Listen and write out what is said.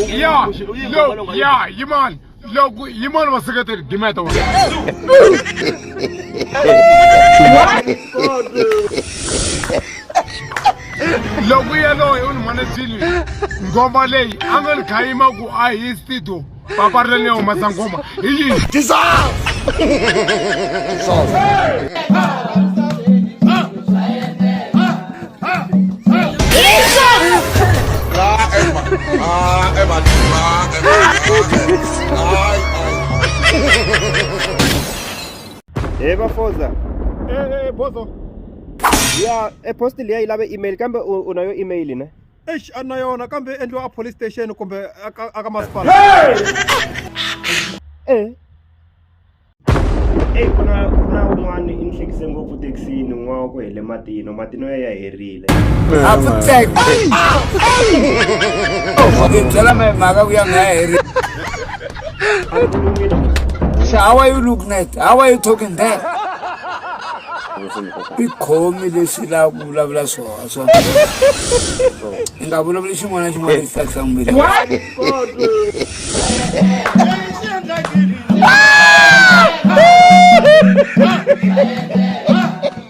Yeah, Yaman. Look, Yaman was secretary. Dimato. Look, we are no Manajuli. Gomale, Uncle Kaimaku, I is Tito. Papa Reneo Masangoma. Dissolve! Eva Foza. Bozo. Yeah, post liya ilabe email kambe unayo email ne? Anayona kambe endwa police station kumbe akamasipala. Kuna un'wana inhlekise ngopfu taxini n'wana ku hele matino ya herile. Afuteka. Ngitshela maka kuya ngaherile. So how are you looking at? How are you talking that? Ikhomi lesila kulavula so. Ngabula xin'wana xitsakisa mbili.